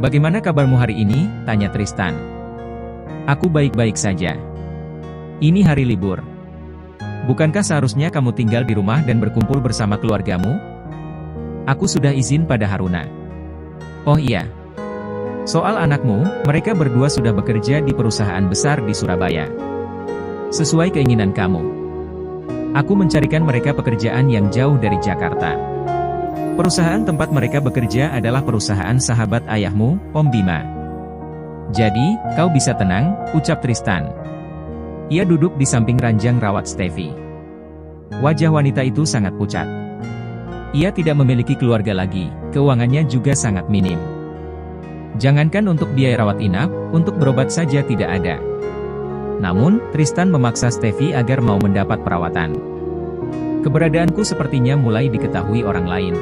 "Bagaimana kabarmu hari ini?" tanya Tristan. "Aku baik-baik saja. Ini hari libur. Bukankah seharusnya kamu tinggal di rumah dan berkumpul bersama keluargamu?" "Aku sudah izin pada Haruna." "Oh iya. Soal anakmu, mereka berdua sudah bekerja di perusahaan besar di Surabaya. Sesuai keinginan kamu. Aku mencarikan mereka pekerjaan yang jauh dari Jakarta. Perusahaan tempat mereka bekerja adalah perusahaan sahabat ayahmu, Om Bima. Jadi, kau bisa tenang," ucap Tristan. Ia duduk di samping ranjang rawat Steffi. Wajah wanita itu sangat pucat. Ia tidak memiliki keluarga lagi, keuangannya juga sangat minim. Jangankan untuk biaya rawat inap, untuk berobat saja tidak ada. Namun, Tristan memaksa Steffi agar mau mendapat perawatan. "Keberadaanku sepertinya mulai diketahui orang lain.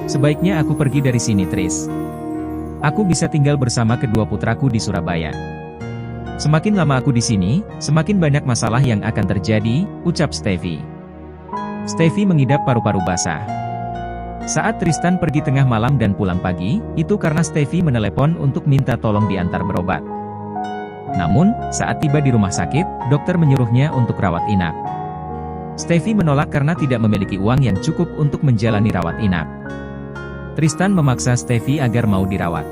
Sebaiknya aku pergi dari sini, Tris. Aku bisa tinggal bersama kedua putraku di Surabaya. Semakin lama aku di sini, semakin banyak masalah yang akan terjadi," ucap Steffi. Steffi mengidap paru-paru basah. Saat Tristan pergi tengah malam dan pulang pagi, itu karena Steffi menelepon untuk minta tolong diantar berobat. Namun, saat tiba di rumah sakit, dokter menyuruhnya untuk rawat inap. Steffi menolak karena tidak memiliki uang yang cukup untuk menjalani rawat inap. Tristan memaksa Steffi agar mau dirawat.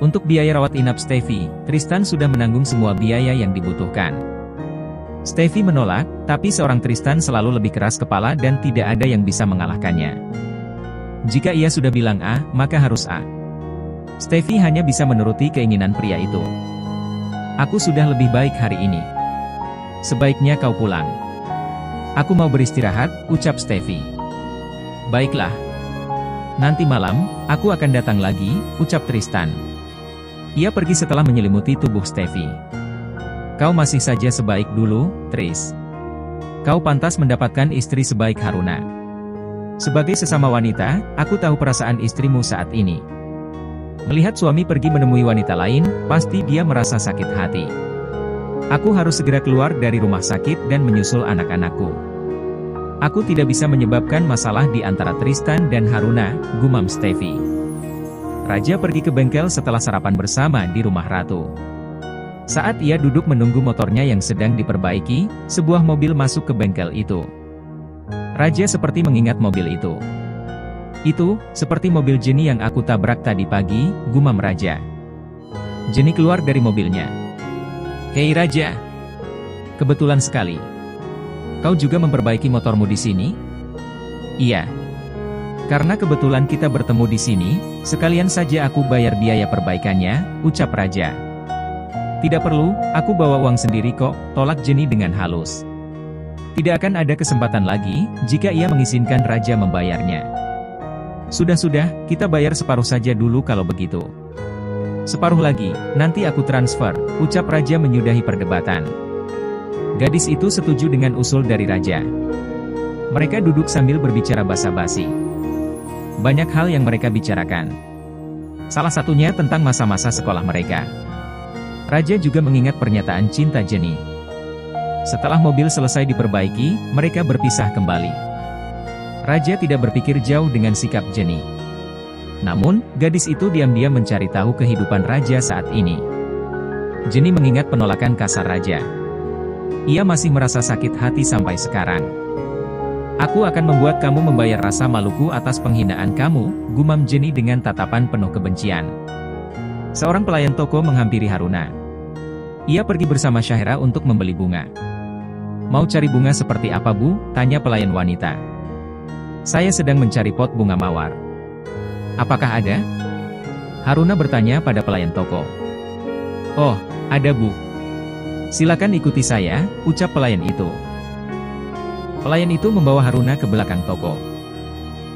Untuk biaya rawat inap Steffi, Tristan sudah menanggung semua biaya yang dibutuhkan. Steffi menolak, tapi seorang Tristan selalu lebih keras kepala dan tidak ada yang bisa mengalahkannya. Jika ia sudah bilang A, maka harus A. Steffi hanya bisa menuruti keinginan pria itu. "Aku sudah lebih baik hari ini. Sebaiknya kau pulang." "Aku mau beristirahat," ucap Steffi. "Baiklah. Nanti malam, aku akan datang lagi," ucap Tristan. Ia pergi setelah menyelimuti tubuh Steffi. "Kau masih saja sebaik dulu, Tris. Kau pantas mendapatkan istri sebaik Haruna. Sebagai sesama wanita, aku tahu perasaan istrimu saat ini." Melihat suami pergi menemui wanita lain, pasti dia merasa sakit hati. "Aku harus segera keluar dari rumah sakit dan menyusul anak-anakku. Aku tidak bisa menyebabkan masalah di antara Tristan dan Haruna," gumam Steffi. Raja pergi ke bengkel setelah sarapan bersama di rumah ratu. Saat ia duduk menunggu motornya yang sedang diperbaiki, sebuah mobil masuk ke bengkel itu. Raja seperti mengingat mobil itu. "Itu, seperti mobil Jenny yang aku tabrak tadi pagi," gumam Raja. Jenny keluar dari mobilnya. "Hei Raja. Kebetulan sekali. Kau juga memperbaiki motormu di sini?" "Iya. Karena kebetulan kita bertemu di sini, sekalian saja aku bayar biaya perbaikannya," ucap Raja. "Tidak perlu, aku bawa uang sendiri kok," tolak Jenny dengan halus. Tidak akan ada kesempatan lagi, jika ia mengizinkan Raja membayarnya. "Sudah-sudah, kita bayar separuh saja dulu kalau begitu." "Separuh lagi, nanti aku transfer," ucap Raja menyudahi perdebatan. Gadis itu setuju dengan usul dari Raja. Mereka duduk sambil berbicara basa-basi. Banyak hal yang mereka bicarakan. Salah satunya tentang masa-masa sekolah mereka. Raja juga mengingat pernyataan cinta Jenny. Setelah mobil selesai diperbaiki, mereka berpisah kembali. Raja tidak berpikir jauh dengan sikap Jenny. Namun, gadis itu diam-diam mencari tahu kehidupan Raja saat ini. Jenny mengingat penolakan kasar Raja. Ia masih merasa sakit hati sampai sekarang. "Aku akan membuat kamu membayar rasa maluku atas penghinaan kamu," gumam Jenny dengan tatapan penuh kebencian. Seorang pelayan toko menghampiri Haruna. Ia pergi bersama Syahira untuk membeli bunga. "Mau cari bunga seperti apa, Bu?" tanya pelayan wanita. "Saya sedang mencari pot bunga mawar." "Apakah ada?" Haruna bertanya pada pelayan toko. "Oh, ada, Bu. Silakan ikuti saya," ucap pelayan itu. Pelayan itu membawa Haruna ke belakang toko.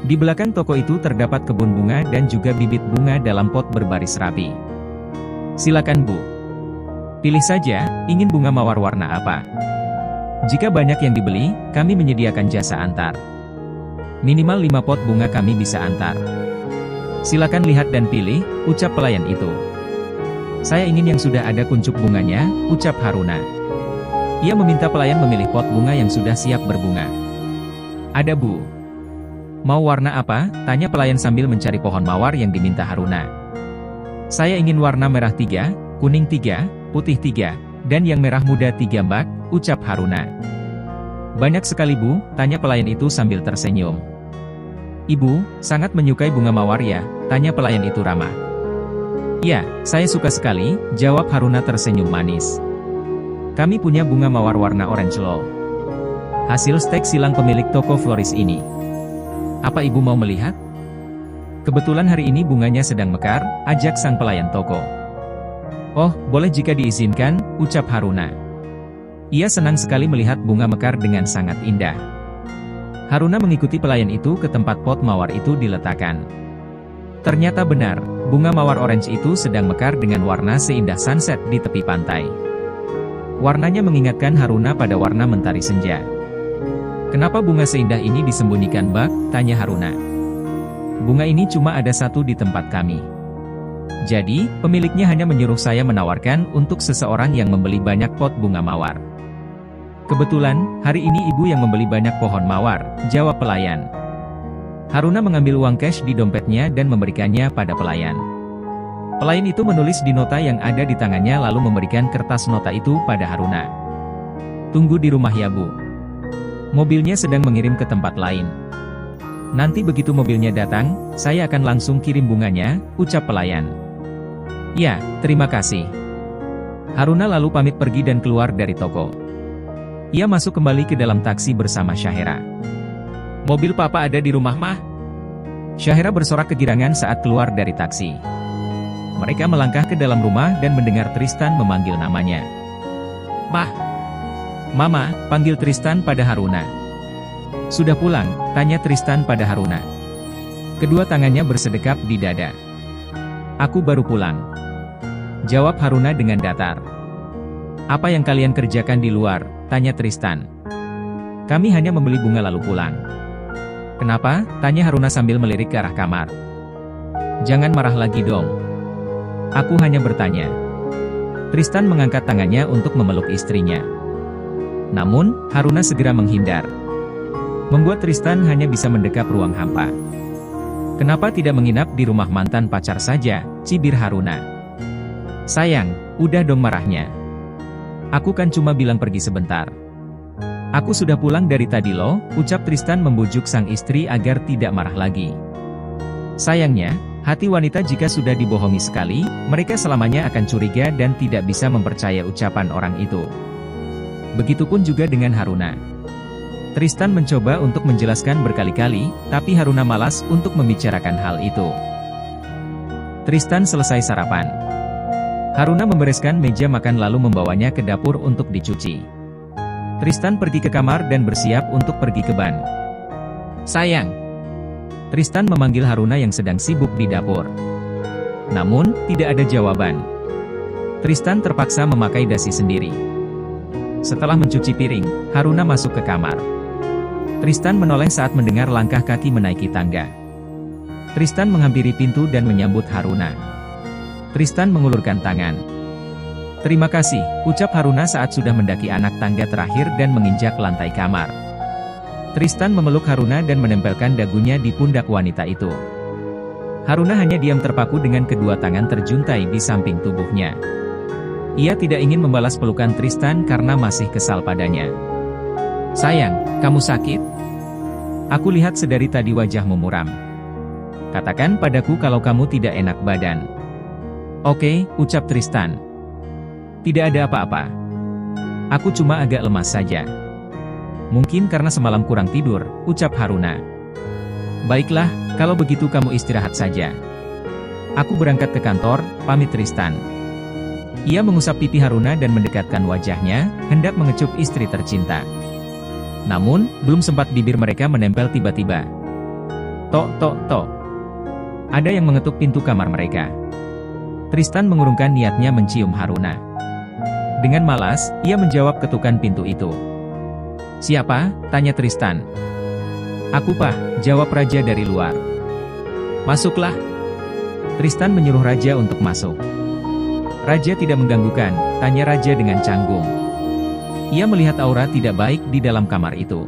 Di belakang toko itu terdapat kebun bunga dan juga bibit bunga dalam pot berbaris rapi. "Silakan, Bu. Pilih saja, ingin bunga mawar warna apa? Jika banyak yang dibeli, kami menyediakan jasa antar. Minimal 5 pot bunga kami bisa antar." "Silakan lihat dan pilih," ucap pelayan itu. "Saya ingin yang sudah ada kuncup bunganya," ucap Haruna. Ia meminta pelayan memilih pot bunga yang sudah siap berbunga. "Ada, Bu." "Mau warna apa?" tanya pelayan sambil mencari pohon mawar yang diminta Haruna. Saya ingin warna merah 3, kuning 3, putih 3, dan yang merah muda 3 Mbak, ucap Haruna. Banyak sekali Bu, tanya pelayan itu sambil tersenyum. Ibu, sangat menyukai bunga mawar ya, tanya pelayan itu ramah. Ya, saya suka sekali, jawab Haruna tersenyum manis. Kami punya bunga mawar warna orange loh. Hasil stek silang pemilik toko floris ini. Apa ibu mau melihat? Kebetulan hari ini bunganya sedang mekar, ajak sang pelayan toko. Oh, boleh jika diizinkan, ucap Haruna. Ia senang sekali melihat bunga mekar dengan sangat indah. Haruna mengikuti pelayan itu ke tempat pot mawar itu diletakkan. Ternyata benar, bunga mawar orange itu sedang mekar dengan warna seindah sunset di tepi pantai. Warnanya mengingatkan Haruna pada warna mentari senja. Kenapa bunga seindah ini disembunyikan Mbak? Tanya Haruna. Bunga ini cuma ada satu di tempat kami. Jadi, pemiliknya hanya menyuruh saya menawarkan untuk seseorang yang membeli banyak pot bunga mawar. Kebetulan, hari ini ibu yang membeli banyak pohon mawar, jawab pelayan. Haruna mengambil uang cash di dompetnya dan memberikannya pada pelayan. Pelayan itu menulis di nota yang ada di tangannya lalu memberikan kertas nota itu pada Haruna. Tunggu di rumah ya Bu. Mobilnya sedang mengirim ke tempat lain. Nanti begitu mobilnya datang, saya akan langsung kirim bunganya, ucap pelayan. Ya, terima kasih. Haruna lalu pamit pergi dan keluar dari toko. Ia masuk kembali ke dalam taksi bersama Syahera. Mobil papa ada di rumah mah? Syahera bersorak kegirangan saat keluar dari taksi. Mereka melangkah ke dalam rumah dan mendengar Tristan memanggil namanya. Mah. Mama, panggil Tristan pada Haruna. Sudah pulang, tanya Tristan pada Haruna. Kedua tangannya bersedekap di dada. Aku baru pulang. Jawab Haruna dengan datar. Apa yang kalian kerjakan di luar? Tanya Tristan. Kami hanya membeli bunga lalu pulang. Kenapa? Tanya Haruna sambil melirik ke arah kamar. Jangan marah lagi dong. Aku hanya bertanya. Tristan mengangkat tangannya untuk memeluk istrinya. Namun, Haruna segera menghindar. Membuat Tristan hanya bisa mendekap ruang hampa. Kenapa tidak menginap di rumah mantan pacar saja, cibir Haruna. Sayang, udah dong marahnya. Aku kan cuma bilang pergi sebentar. Aku sudah pulang dari tadi loh, ucap Tristan membujuk sang istri agar tidak marah lagi. Sayangnya, hati wanita jika sudah dibohongi sekali, mereka selamanya akan curiga dan tidak bisa mempercaya ucapan orang itu. Begitupun juga dengan Haruna. Tristan mencoba untuk menjelaskan berkali-kali, tapi Haruna malas untuk membicarakan hal itu. Tristan selesai sarapan. Haruna membereskan meja makan lalu membawanya ke dapur untuk dicuci. Tristan pergi ke kamar dan bersiap untuk pergi ke ban. Sayang. Tristan memanggil Haruna yang sedang sibuk di dapur. Namun, tidak ada jawaban. Tristan terpaksa memakai dasi sendiri. Setelah mencuci piring, Haruna masuk ke kamar. Tristan menoleh saat mendengar langkah kaki menaiki tangga. Tristan menghampiri pintu dan menyambut Haruna. Tristan mengulurkan tangan. Terima kasih, ucap Haruna saat sudah mendaki anak tangga terakhir dan menginjak lantai kamar. Tristan memeluk Haruna dan menempelkan dagunya di pundak wanita itu. Haruna hanya diam terpaku dengan kedua tangan terjuntai di samping tubuhnya. Ia tidak ingin membalas pelukan Tristan karena masih kesal padanya. Sayang, kamu sakit? Aku lihat sedari tadi wajahmu muram. Katakan padaku kalau kamu tidak enak badan. Oke, ucap Tristan. Tidak ada apa-apa. Aku cuma agak lemas saja. Mungkin karena semalam kurang tidur, ucap Haruna. Baiklah, kalau begitu kamu istirahat saja. Aku berangkat ke kantor, pamit Tristan. Ia mengusap pipi Haruna dan mendekatkan wajahnya, hendak mengecup istri tercinta. Namun, belum sempat bibir mereka menempel tiba-tiba. Tok, tok, tok. Ada yang mengetuk pintu kamar mereka. Tristan mengurungkan niatnya mencium Haruna. Dengan malas, ia menjawab ketukan pintu itu. Siapa? Tanya Tristan. Aku Pak, jawab Raja dari luar. Masuklah. Tristan menyuruh Raja untuk masuk. Raja tidak mengganggukan, tanya Raja dengan canggung. Ia melihat aura tidak baik di dalam kamar itu.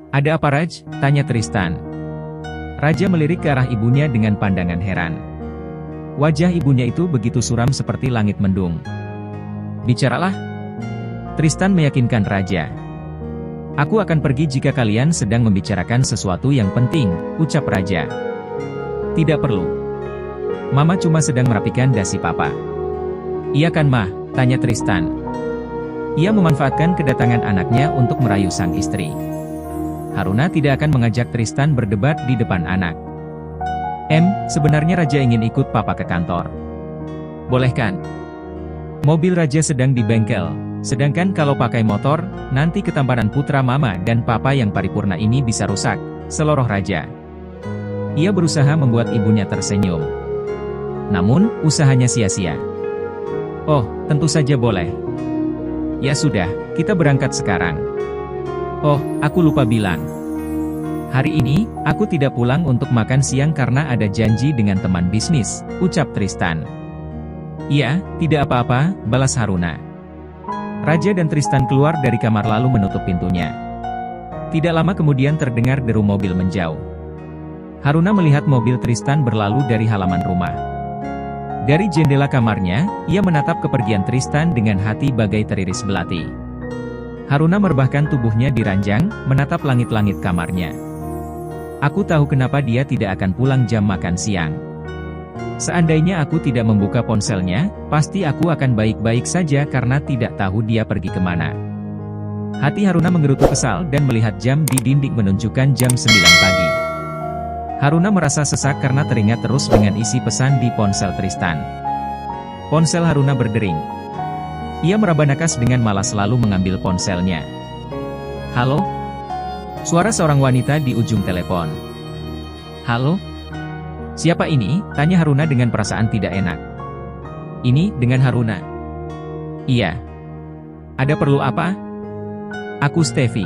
Ada apa Raj? Tanya Tristan. Raja melirik ke arah ibunya dengan pandangan heran. Wajah ibunya itu begitu suram seperti langit mendung. "Bicaralah," Tristan meyakinkan raja. "Aku akan pergi jika kalian sedang membicarakan sesuatu yang penting," ucap raja. "Tidak perlu. Mama cuma sedang merapikan dasi papa." "Iya kan, Mah?" tanya Tristan. Ia memanfaatkan kedatangan anaknya untuk merayu sang istri. Haruna tidak akan mengajak Tristan berdebat di depan anak. Sebenarnya raja ingin ikut papa ke kantor. Boleh kan? Mobil raja sedang di bengkel, sedangkan kalau pakai motor, nanti ketampanan putra mama dan papa yang paripurna ini bisa rusak, seloroh raja. Ia berusaha membuat ibunya tersenyum. Namun, usahanya sia-sia. "Oh, tentu saja boleh. Ya sudah, kita berangkat sekarang. Oh, aku lupa bilang. Hari ini, aku tidak pulang untuk makan siang karena ada janji dengan teman bisnis," ucap Tristan. "Iya, tidak apa-apa," balas Haruna. Raja dan Tristan keluar dari kamar lalu menutup pintunya. Tidak lama kemudian terdengar deru mobil menjauh. Haruna melihat mobil Tristan berlalu dari halaman rumah. Dari jendela kamarnya, ia menatap kepergian Tristan dengan hati bagai teriris belati. Haruna merebahkan tubuhnya di ranjang, menatap langit-langit kamarnya. "Aku tahu kenapa dia tidak akan pulang jam makan siang. Seandainya aku tidak membuka ponselnya, pasti aku akan baik-baik saja karena tidak tahu dia pergi kemana." Hati Haruna menggerutu kesal dan melihat jam di dinding menunjukkan jam 9 pagi. Haruna merasa sesak karena teringat terus dengan isi pesan di ponsel Tristan. Ponsel Haruna berdering. Ia meraba nakas dengan malas lalu mengambil ponselnya. "Halo?" Suara seorang wanita di ujung telepon. "Halo? Siapa ini?" tanya Haruna dengan perasaan tidak enak. "Ini, dengan Haruna." "Iya. Ada perlu apa?" "Aku Steffi.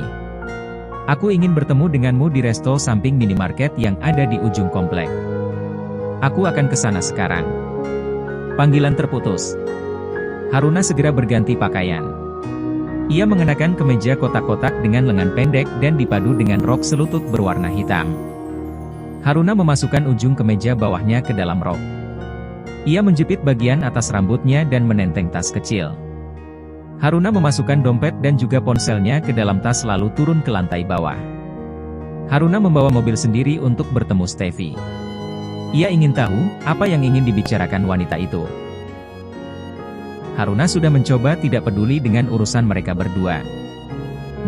Aku ingin bertemu denganmu di resto samping minimarket yang ada di ujung komplek. Aku akan ke sana sekarang." Panggilan terputus. Haruna segera berganti pakaian. Ia mengenakan kemeja kotak-kotak dengan lengan pendek dan dipadu dengan rok selutut berwarna hitam. Haruna memasukkan ujung kemeja bawahnya ke dalam rok. Ia menjepit bagian atas rambutnya dan menenteng tas kecil. Haruna memasukkan dompet dan juga ponselnya ke dalam tas lalu turun ke lantai bawah. Haruna membawa mobil sendiri untuk bertemu Steffi. Ia ingin tahu, apa yang ingin dibicarakan wanita itu. Haruna sudah mencoba tidak peduli dengan urusan mereka berdua.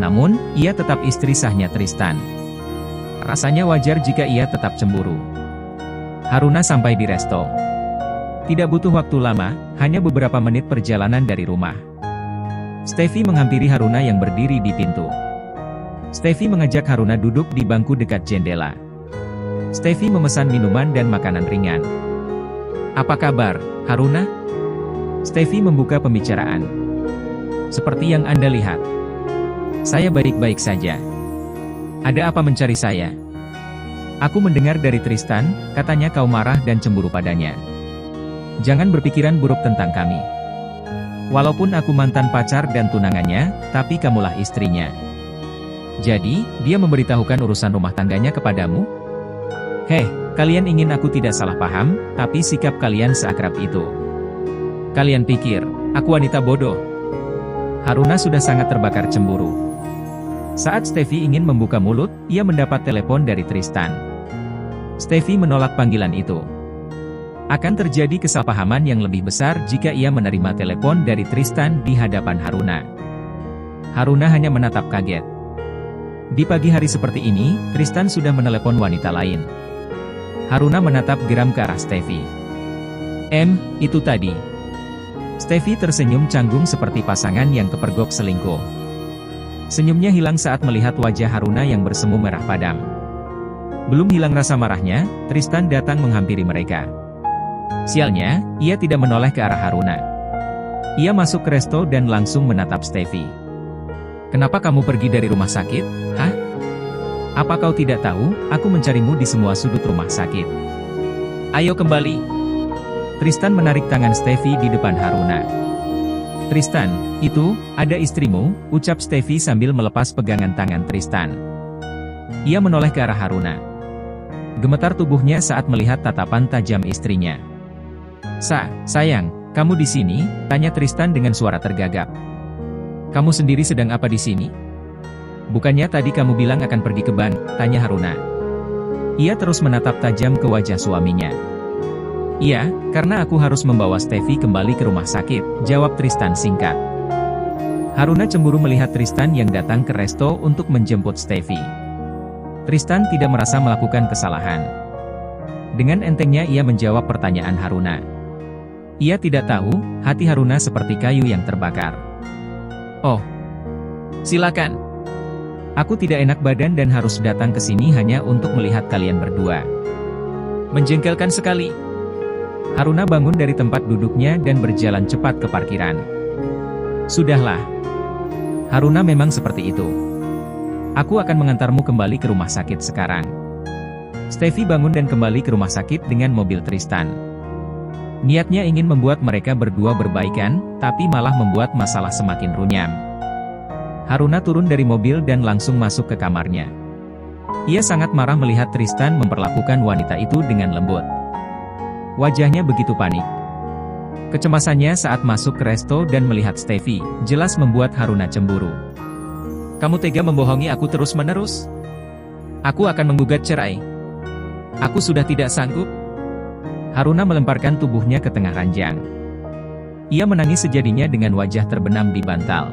Namun, ia tetap istri sahnya Tristan. Rasanya wajar jika ia tetap cemburu. Haruna sampai di resto. Tidak butuh waktu lama, hanya beberapa menit perjalanan dari rumah. Steffi menghampiri Haruna yang berdiri di pintu. Steffi mengajak Haruna duduk di bangku dekat jendela. Steffi memesan minuman dan makanan ringan. "Apa kabar, Haruna?" Steffi membuka pembicaraan. "Seperti yang Anda lihat, saya baik-baik saja. Ada apa mencari saya?" "Aku mendengar dari Tristan, katanya kau marah dan cemburu padanya. Jangan berpikiran buruk tentang kami. Walaupun aku mantan pacar dan tunangannya, tapi kamulah istrinya. Jadi, dia memberitahukan urusan rumah tangganya kepadamu?" Kalian ingin aku tidak salah paham, tapi sikap kalian seakrab itu. Kalian pikir, aku wanita bodoh?" Haruna sudah sangat terbakar cemburu. Saat Steffi ingin membuka mulut, ia mendapat telepon dari Tristan. Steffi menolak panggilan itu. Akan terjadi kesalahpahaman yang lebih besar jika ia menerima telepon dari Tristan di hadapan Haruna. Haruna hanya menatap kaget. Di pagi hari seperti ini, Tristan sudah menelepon wanita lain. Haruna menatap geram ke arah Steffi. Itu tadi." Steffi tersenyum canggung seperti pasangan yang kepergok selingkuh. Senyumnya hilang saat melihat wajah Haruna yang bersemu merah padam. Belum hilang rasa marahnya, Tristan datang menghampiri mereka. Sialnya, ia tidak menoleh ke arah Haruna. Ia masuk ke resto dan langsung menatap Steffi. "Kenapa kamu pergi dari rumah sakit? Hah? Apa kau tidak tahu, aku mencarimu di semua sudut rumah sakit. Ayo kembali." Tristan menarik tangan Steffi di depan Haruna. "Tristan, itu, ada istrimu," ucap Steffi sambil melepas pegangan tangan Tristan. Ia menoleh ke arah Haruna. Gemetar tubuhnya saat melihat tatapan tajam istrinya. Sayang, kamu di sini?" tanya Tristan dengan suara tergagap. "Kamu sendiri sedang apa di sini? Bukannya tadi kamu bilang akan pergi ke Ban?" tanya Haruna. Ia terus menatap tajam ke wajah suaminya. "Iya, karena aku harus membawa Steffi kembali ke rumah sakit," jawab Tristan singkat. Haruna cemburu melihat Tristan yang datang ke resto untuk menjemput Steffi. Tristan tidak merasa melakukan kesalahan. Dengan entengnya ia menjawab pertanyaan Haruna. Ia tidak tahu, hati Haruna seperti kayu yang terbakar. "Oh, silakan. Aku tidak enak badan dan harus datang ke sini hanya untuk melihat kalian berdua." Menjengkelkan sekali. Haruna bangun dari tempat duduknya dan berjalan cepat ke parkiran. "Sudahlah. Haruna memang seperti itu. Aku akan mengantarmu kembali ke rumah sakit sekarang." Steffi bangun dan kembali ke rumah sakit dengan mobil Tristan. Niatnya ingin membuat mereka berdua berbaikan, tapi malah membuat masalah semakin runyam. Haruna turun dari mobil dan langsung masuk ke kamarnya. Ia sangat marah melihat Tristan memperlakukan wanita itu dengan lembut. Wajahnya begitu panik. Kecemasannya saat masuk ke resto dan melihat Steffi, jelas membuat Haruna cemburu. "Kamu tega membohongi aku terus-menerus? Aku akan menggugat cerai. Aku sudah tidak sanggup." Haruna melemparkan tubuhnya ke tengah ranjang. Ia menangis sejadinya dengan wajah terbenam di bantal.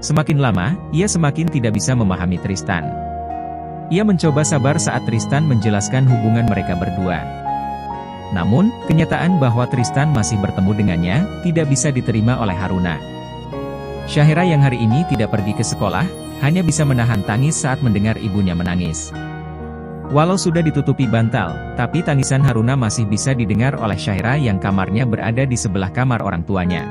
Semakin lama, ia semakin tidak bisa memahami Tristan. Ia mencoba sabar saat Tristan menjelaskan hubungan mereka berdua. Namun, kenyataan bahwa Tristan masih bertemu dengannya, tidak bisa diterima oleh Haruna. Syahira yang hari ini tidak pergi ke sekolah, hanya bisa menahan tangis saat mendengar ibunya menangis. Walau sudah ditutupi bantal, tapi tangisan Haruna masih bisa didengar oleh Syahira yang kamarnya berada di sebelah kamar orang tuanya.